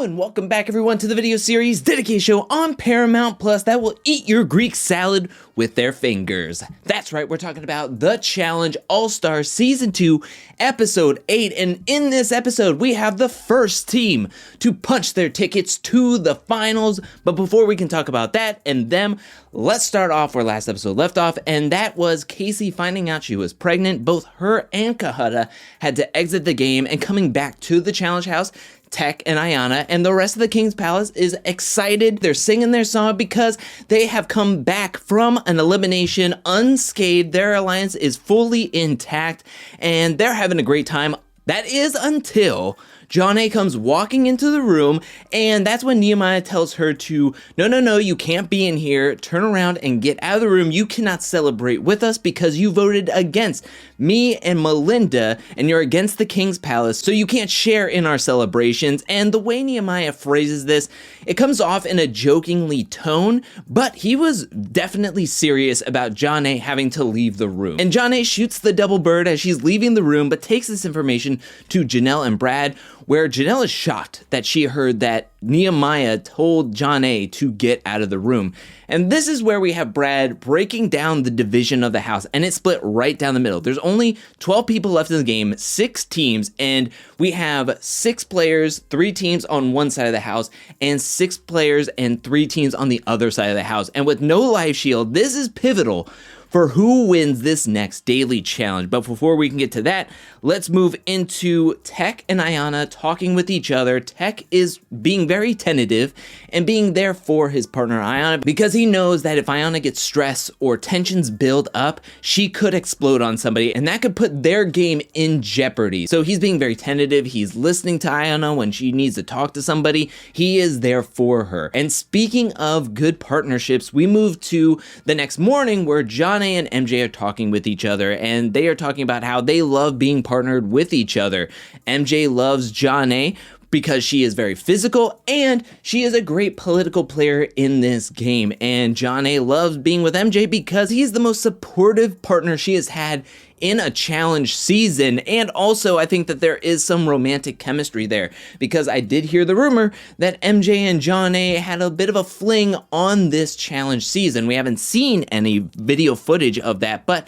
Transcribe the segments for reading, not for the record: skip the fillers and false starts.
and welcome back everyone to the video series dedicated show on Paramount Plus that will eat your Greek salad with their fingers. That's right, we're talking about The Challenge All-Star Season 2, Episode 8, and in this episode we have the first team to punch their tickets to the finals. But before we can talk about that and them, let's start off where last episode left off, and that was Casey finding out she was pregnant. Both her and Kahada had to exit the game, and coming back to the challenge house, Tech and Ayana and the rest of the King's Palace is excited. They're singing their song because they have come back from an elimination unscathed. Their alliance is fully intact and they're having a great time. That is until Jodi comes walking into the room, and that's when Nehemiah tells her to, no, you can't be in here, turn around and get out of the room. You cannot celebrate with us because you voted against me and Melinda, and you're against the King's Palace, so you can't share in our celebrations. And the way Nehemiah phrases this, it comes off in a jokingly tone, but he was definitely serious about Jodi having to leave the room. And Jodi shoots the double bird as she's leaving the room, but takes this information to Janelle and Brad, where Janelle is shocked that she heard that Nehemiah told Jodi to get out of the room. And this is where we have Brad breaking down the division of the house, and it's split right down the middle. There's only 12 people left in the game, 6 teams, and we have 6 players, 3 teams on one side of the house, and 6 players and 3 teams on the other side of the house. And with no life shield, this is pivotal for who wins this next daily challenge. But before we can get to that, let's move into Tech and Ayana talking with each other. Tech is being very tentative and being there for his partner Ayana because he knows that if Ayana gets stressed or tensions build up, she could explode on somebody and that could put their game in jeopardy. So he's being very tentative. He's listening to Ayana when she needs to talk to somebody. He is there for her. And speaking of good partnerships, we move to the next morning where Jodi and MJ are talking with each other, and they are talking about how they love being partnered with each other. MJ loves Jodi because she is very physical and she is a great political player in this game. And Jodi loves being with MJ because he's the most supportive partner she has had in a challenge season. And also I think that there is some romantic chemistry there because I did hear the rumor that MJ and Jodi had a bit of a fling on this challenge season. We haven't seen any video footage of that, but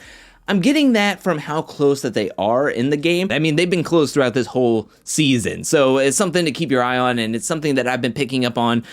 I'm getting that from how close that they are in the game. I mean, they've been close throughout this whole season, so it's something to keep your eye on, and it's something that I've been picking up on,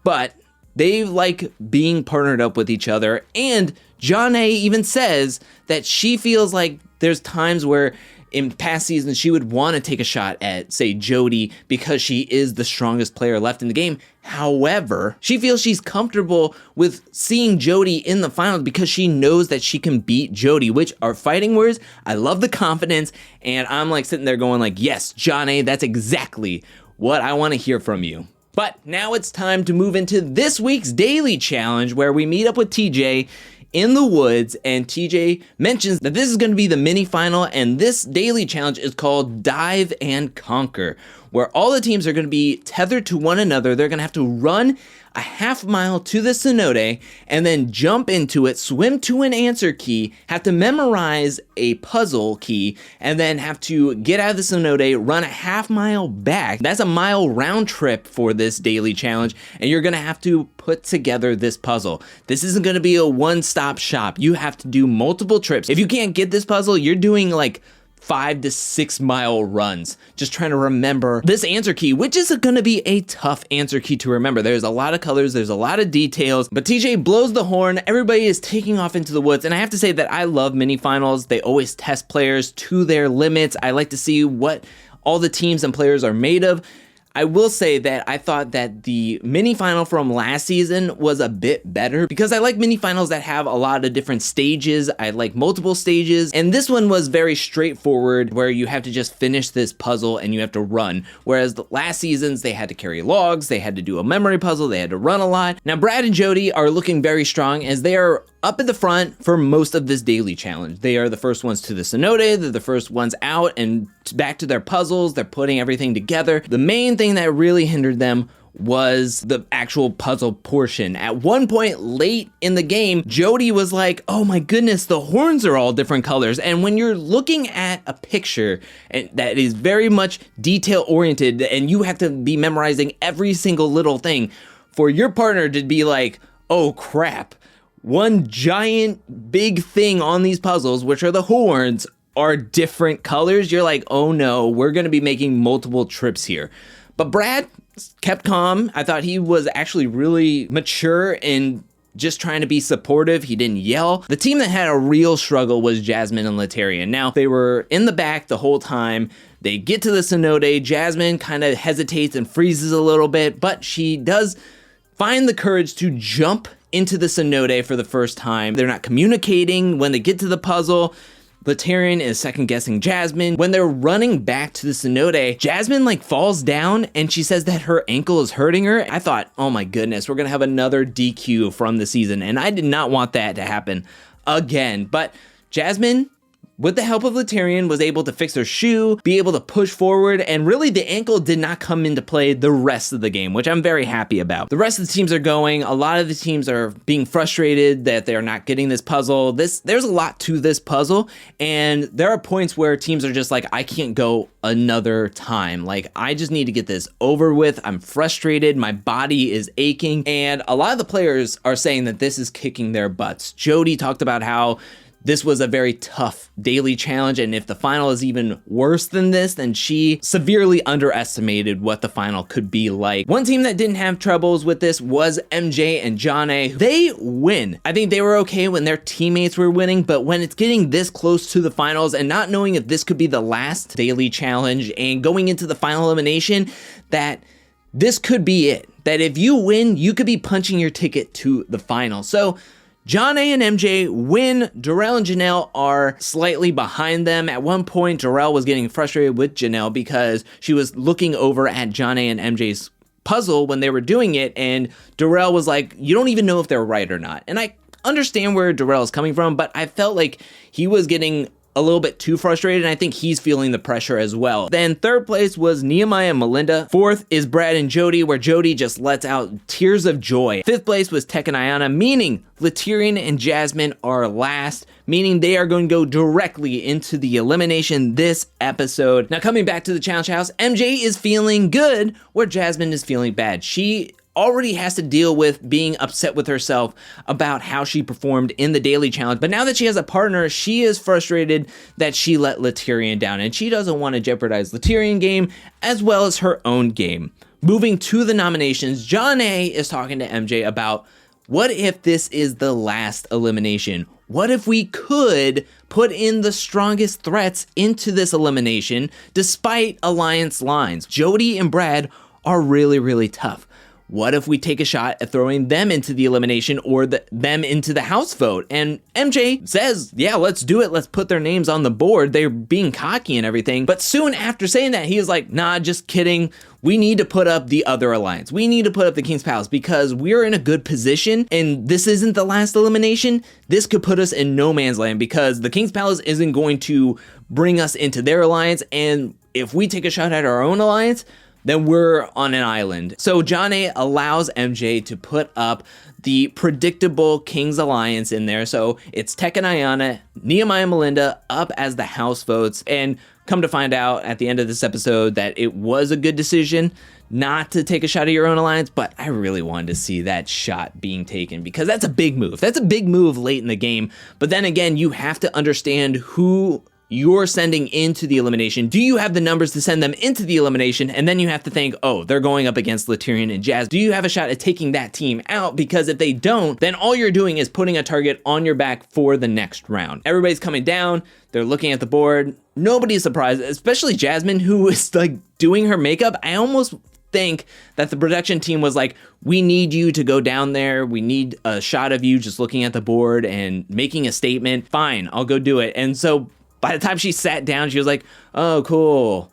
but they like being partnered up with each other. And Jodi even says that she feels like there's times where in past seasons she would want to take a shot at, say, Jodi because she is the strongest player left in the game. However, she feels she's comfortable with seeing Jodi in the finals because she knows that she can beat Jodi, which are fighting words. I love the confidence, and I'm like sitting there going like, yes, Jodi, that's exactly what I want to hear from you. But now it's time to move into this week's daily challenge where we meet up with TJ in the woods, and TJ mentions that this is going to be the mini final, and this daily challenge is called Dive and Conquer, where all the teams are going to be tethered to one another. They're going to have to run a half mile to the cenote and then jump into it, swim to an answer key, have to memorize a puzzle key, and then have to get out of the cenote, run a half mile back. That's a mile round trip for this daily challenge, and you're gonna have to put together this puzzle. This isn't gonna be a one-stop shop. You have to do multiple trips. If you can't get this puzzle, you're doing like 5 to 6 mile runs just trying to remember this answer key, which is going to be a tough answer key to remember. There's a lot of colors, there's a lot of details, but TJ blows the horn. Everybody is taking off into the woods, and I have to say that I love mini finals. They always test players to their limits. I like to see what all the teams and players are made of. I will say that I thought that the mini final from last season was a bit better because I like mini finals that have a lot of different stages. I like multiple stages, and this one was very straightforward where you have to just finish this puzzle and you have to run. Whereas the last seasons, they had to carry logs, they had to do a memory puzzle, they had to run a lot. Now, Brad and Jodi are looking very strong as they are up at the front for most of this daily challenge. They are the first ones to the cenote, they're the first ones out and back to their puzzles, they're putting everything together. The main thing that really hindered them was the actual puzzle portion. At one point late in the game, Jodi was like, oh my goodness, the horns are all different colors. And when you're looking at a picture that is very much detail oriented and you have to be memorizing every single little thing, for your partner to be like, oh crap, one giant big thing on these puzzles, which are the horns, are different colors, you're like, oh no, we're gonna be making multiple trips here. But Brad kept calm. I thought he was actually really mature and just trying to be supportive. He didn't yell. The team that had a real struggle was Jasmine and Laterian. Now, they were in the back the whole time. They get to the cenote. Jasmine kind of hesitates and freezes a little bit, but she does find the courage to jump into the cenote for the first time. They're not communicating when they get to the puzzle. Laterian is second guessing Jasmine. When they're running back to the cenote, Jasmine like falls down and she says that her ankle is hurting her. I thought, oh my goodness, we're gonna have another DQ from the season, and I did not want that to happen again. But Jasmine, with the help of Laterian, was able to fix her shoe, be able to push forward, and really the ankle did not come into play the rest of the game, which I'm very happy about. The rest of the teams are going. A lot of the teams are being frustrated that they're not getting this puzzle. There's a lot to this puzzle, and there are points where teams are just like, I can't go another time. Like, I just need to get this over with. I'm frustrated. My body is aching. And a lot of the players are saying that this is kicking their butts. Jodi talked about how this was a very tough daily challenge, and if the final is even worse than this, then she severely underestimated what the final could be like. One team that didn't have troubles with this was MJ and Jodi. They win. I think they were okay when their teammates were winning, but when it's getting this close to the finals and not knowing if this could be the last daily challenge and going into the final elimination, that this could be it. That if you win, you could be punching your ticket to the final. So Jodi and MJ win. Darrell and Janelle are slightly behind them. At one point, Darrell was getting frustrated with Janelle because she was looking over at Jodi and MJ's puzzle when they were doing it, and Darrell was like, you don't even know if they're right or not. And I understand where Darrell is coming from, but I felt like he was getting a little bit too frustrated, and I think he's feeling the pressure as well. Then third place was Nehemiah and Melinda. Fourth is Brad and Jodi, where Jodi just lets out tears of joy. Fifth place was Tech and Ayana, meaning Laterian and Jasmine are last, meaning they are going to go directly into the elimination this episode. Now, coming back to the challenge house, MJ is feeling good, where Jasmine is feeling bad. She already has to deal with being upset with herself about how she performed in the daily challenge. But now that she has a partner, she is frustrated that she let Laterian down, and she doesn't want to jeopardize Laterian game as well as her own game. Moving to the nominations, John A is talking to MJ about what if this is the last elimination? What if we could put in the strongest threats into this elimination despite alliance lines? Jodi and Brad are really, really tough. What if we take a shot at throwing them into the elimination or them into the house vote? And MJ says, yeah, let's do it. Let's put their names on the board. They're being cocky and everything. But soon after saying that, he is like, nah, just kidding. We need to put up the other alliance. We need to put up the King's Palace because we're in a good position, and this isn't the last elimination. This could put us in no man's land because the King's Palace isn't going to bring us into their alliance. And if we take a shot at our own alliance, then we're on an island. So John A allows MJ to put up the predictable King's Alliance in there. So it's Tech and Ayana, Nehemiah and Melinda up as the house votes. And come to find out at the end of this episode that it was a good decision not to take a shot at your own alliance, but I really wanted to see that shot being taken because that's a big move. That's a big move late in the game. But then again, you have to understand who you're sending into the elimination. Do you have the numbers to send them into the elimination? And then you have to think, oh, they're going up against Laterian and Jazz. Do you have a shot at taking that team out? Because if they don't, then all you're doing is putting a target on your back for the next round. Everybody's coming down. They're looking at the board. Nobody's surprised, especially Jasmine, who is like doing her makeup. I almost think that the production team was like, we need you to go down there. We need a shot of you just looking at the board and making a statement. Fine, I'll go do it. And so by the time she sat down, she was like, oh, cool.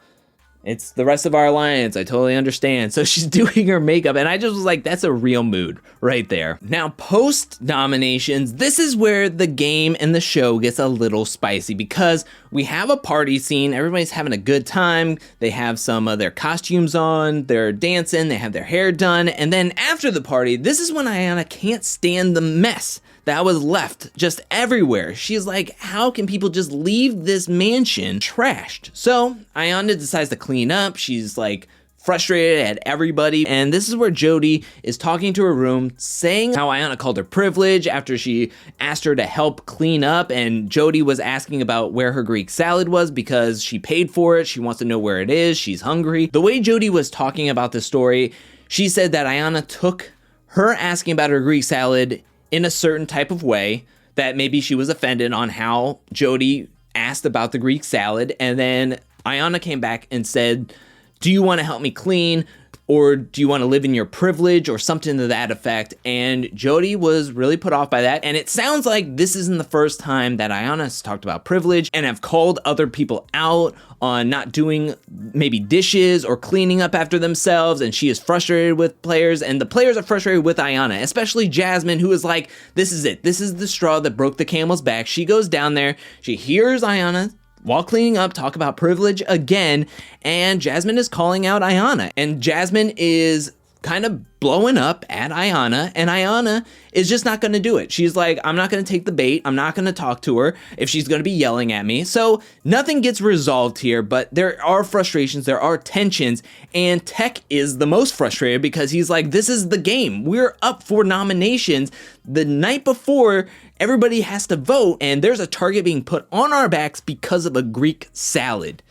It's the rest of our alliance. I totally understand. So she's doing her makeup, and I just was like, that's a real mood right there. Now, post nominations, this is where the game and the show gets a little spicy because we have a party scene. Everybody's having a good time. They have some of their costumes on. They're dancing. They have their hair done. And then after the party, this is when Ayanna can't stand the mess that was left just everywhere. She's like, how can people just leave this mansion trashed? So Ayanna decides to clean up. She's like frustrated at everybody. And this is where Jodi is talking to her room, saying how Ayanna called her privilege after she asked her to help clean up. And Jodi was asking about where her Greek salad was because she paid for it. She wants to know where it is. She's hungry. The way Jodi was talking about the story, she said that Ayanna took her asking about her Greek salad in a certain type of way, that maybe she was offended on how Jodi asked about the Greek salad. And then Ayanna came back and said, do you want to help me clean? Or do you want to live in your privilege or something to that effect? And Jodi was really put off by that. And it sounds like this isn't the first time that Ayanna has talked about privilege and have called other people out on not doing maybe dishes or cleaning up after themselves. And she is frustrated with players, and the players are frustrated with Ayanna, especially Jasmine, who is like, this is it. This is the straw that broke the camel's back. She goes down there. She hears Ayanna while cleaning up talk about privilege again, and Jasmine is calling out Ayanna, and Jasmine is kind of blowing up at Ayanna, and Ayanna is just not going to do it. She's like, I'm not going to take the bait. I'm not going to talk to her if she's going to be yelling at me. So nothing gets resolved here, but there are frustrations, there are tensions, and Tech is the most frustrated because he's like, this is the game. We're up for nominations the night before. Everybody has to vote, and there's a target being put on our backs because of a Greek salad.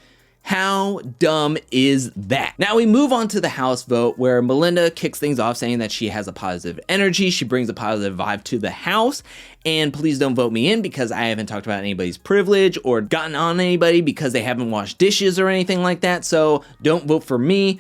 How dumb is that? Now we move on to the house vote, where Melinda kicks things off saying that she has a positive energy. She brings a positive vibe to the house, and please don't vote me in because I haven't talked about anybody's privilege or gotten on anybody because they haven't washed dishes or anything like that. So don't vote for me.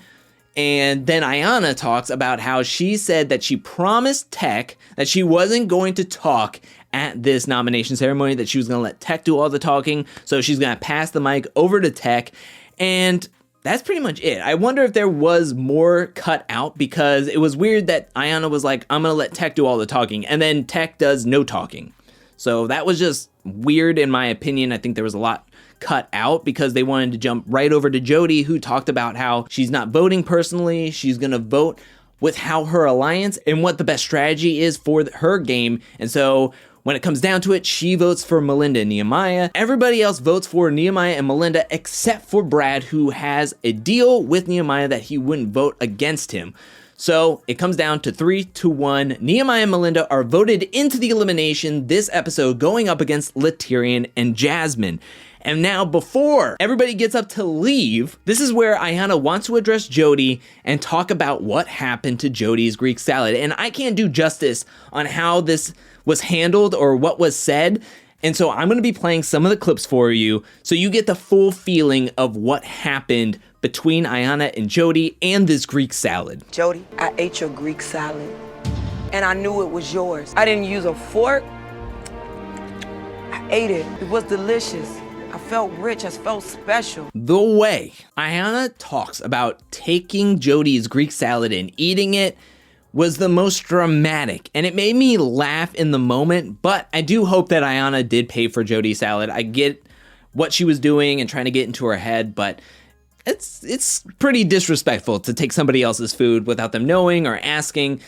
And then Ayanna talks about how she said that she promised Tech that she wasn't going to talk at this nomination ceremony, that she was going to let Tech do all the talking. So she's going to pass the mic over to Tech. And that's pretty much it. I wonder if there was more cut out, because it was weird that Ayanna was like, I'm going to let Tech do all the talking. And then Tech does no talking. So that was just weird in my opinion. I think there was a lot cut out because they wanted to jump right over to Jodi, who talked about how she's not voting personally. She's going to vote with how her alliance and what the best strategy is for her game. And so when it comes down to it, she votes for Melinda and Nehemiah. Everybody else votes for Nehemiah and Melinda except for Brad, who has a deal with Nehemiah that he wouldn't vote against him. So it comes down to 3-1. Nehemiah and Melinda are voted into the elimination this episode, going up against Latyrian and Jasmine. And now, before everybody gets up to leave, this is where Ayanna wants to address Jodi and talk about what happened to Jodi's Greek salad. And I can't do justice on how this was handled or what was said. And so I'm going to be playing some of the clips for you so you get the full feeling of what happened between Ayanna and Jodi and this Greek salad. Jodi, I ate your Greek salad and I knew it was yours. I didn't use a fork. I ate it. It was delicious. I felt rich, I felt special. The way Ayanna talks about taking Jodi's Greek salad and eating it was the most dramatic, and it made me laugh in the moment, but I do hope that Ayanna did pay for Jodi's salad. I get what she was doing and trying to get into her head, but it's pretty disrespectful to take somebody else's food without them knowing or asking.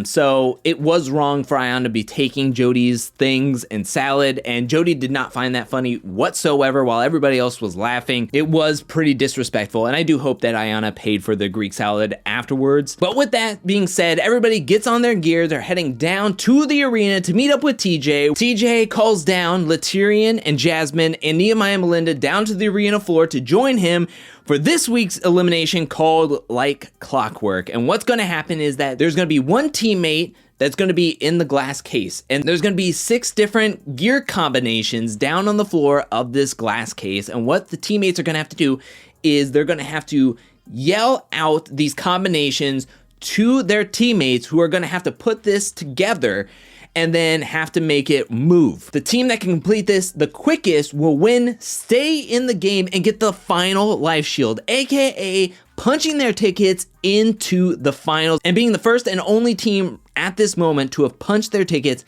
So it was wrong for Ayanna to be taking Jodi's things and salad, and Jodi did not find that funny whatsoever while everybody else was laughing. It was pretty disrespectful, and I do hope that Ayanna paid for the Greek salad afterwards. But with that being said, everybody gets on their gear. They're heading down to the arena to meet up with TJ. TJ calls down Latyrian and Jasmine and Nehemiah and Melinda down to the arena floor to join him for this week's elimination called Like Clockwork. And what's going to happen is that there's going to be one teammate that's going to be in the glass case, and there's going to be 6 different gear combinations down on the floor of this glass case. And what the teammates are going to have to do is they're going to have to yell out these combinations to their teammates, who are going to have to put this together. and then have to make it move. The team that can complete this the quickest will win, stay in the game, and get the final life shield, aka punching their tickets into the finals and being the first and only team at this moment to have punched their tickets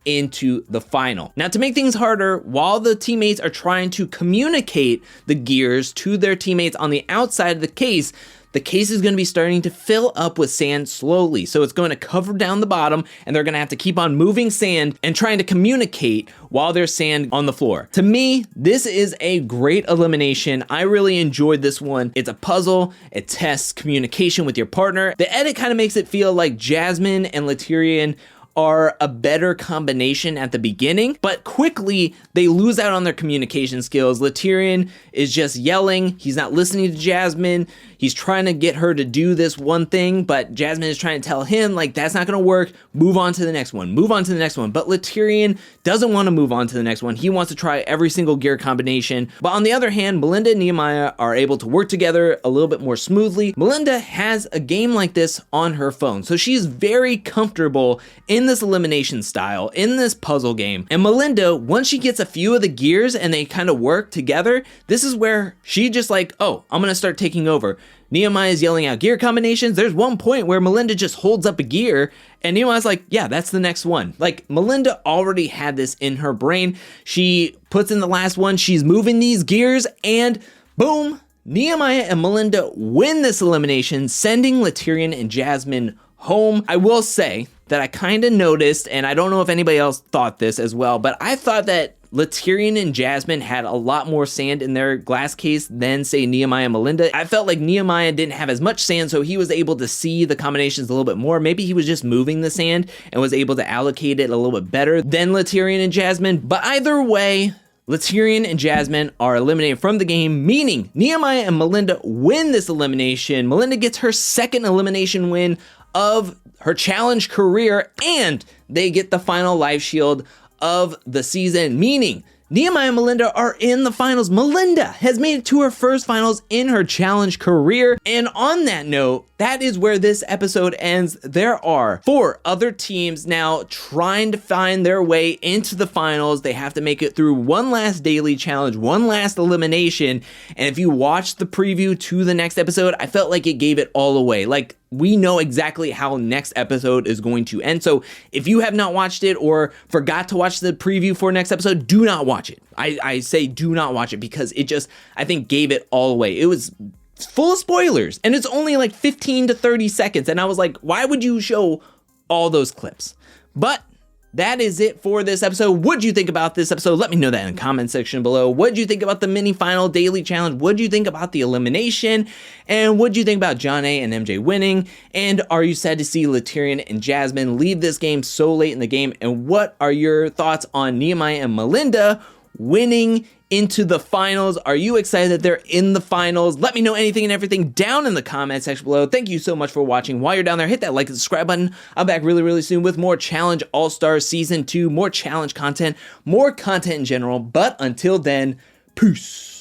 into the final. Now, to make things harder, while the teammates are trying to communicate the gears to their teammates on the outside of the case is going to be starting to fill up with sand slowly. So it's going to cover down the bottom, and they're going to have to keep on moving sand and trying to communicate while there's sand on the floor. To me, this is a great elimination. I really enjoyed this one. It's a puzzle. It tests communication with your partner. The edit kind of makes it feel like Jasmine and Laterian are a better combination at the beginning, but quickly they lose out on their communication skills. Laterian is just yelling. He's not listening to Jasmine. He's trying to get her to do this one thing, but Jasmine is trying to tell him, like, that's not going to work. Move on to the next one. Move on to the next one. But Laterian doesn't want to move on to the next one. He wants to try every single gear combination. But on the other hand, Melinda and Nehemiah are able to work together a little bit more smoothly. Melinda has a game like this on her phone, so she's very comfortable in this elimination style, in this puzzle game. And Melinda, once she gets a few of the gears and they kind of work together, this is where she just like, oh, I'm going to start taking over. Nehemiah's yelling out gear combinations. There's one point where Melinda just holds up a gear and Nehemiah's like, yeah, that's the next one. Like, Melinda already had this in her brain. She puts in the last one. She's moving these gears and boom, Nehemiah and Melinda win this elimination, sending Laterian and Jasmine home. I will say that I kind of noticed, and I don't know if anybody else thought this as well, but I thought that Laterian and Jasmine had a lot more sand in their glass case than, say, Nehemiah and Melinda. I felt like Nehemiah didn't have as much sand, so he was able to see the combinations a little bit more. Maybe he was just moving the sand and was able to allocate it a little bit better than Laterian and Jasmine. But either way, Laterian and Jasmine are eliminated from the game, meaning Nehemiah and Melinda win this elimination. Melinda gets her second elimination win of her challenge career, and they get the final life shield of the season, meaning Nehemiah and Melinda are in the finals. Melinda has made it to her first finals in her challenge career. And on that note, that is where this episode ends. There are 4 other teams now trying to find their way into the finals. They have to make it through one last daily challenge, one last elimination. And if you watch the preview to the next episode, I felt like it gave it all away. Like, we know exactly how next episode is going to end. So if you have not watched it or forgot to watch the preview for next episode, do not watch it. I say do not watch it because it just, I think, gave it all away. It was full of spoilers and it's only like 15 to 30 seconds. And I was like, why would you show all those clips? But that is it for this episode. What'd you think about this episode? Let me know that in the comment section below. What'd you think about the mini final daily challenge? What'd you think about the elimination? And what'd you think about John A and MJ winning? And are you sad to see Laterian and Jasmine leave this game so late in the game? And what are your thoughts on Nehemiah and Melinda winning into the finals? Are you excited that they're in the finals? Let me know anything and everything down in the comment section below. Thank you so much for watching. While you're down there, hit that like and subscribe button. I'm back really, really soon with more Challenge All-Stars Season 2, more challenge content, more content in general. But until then, peace.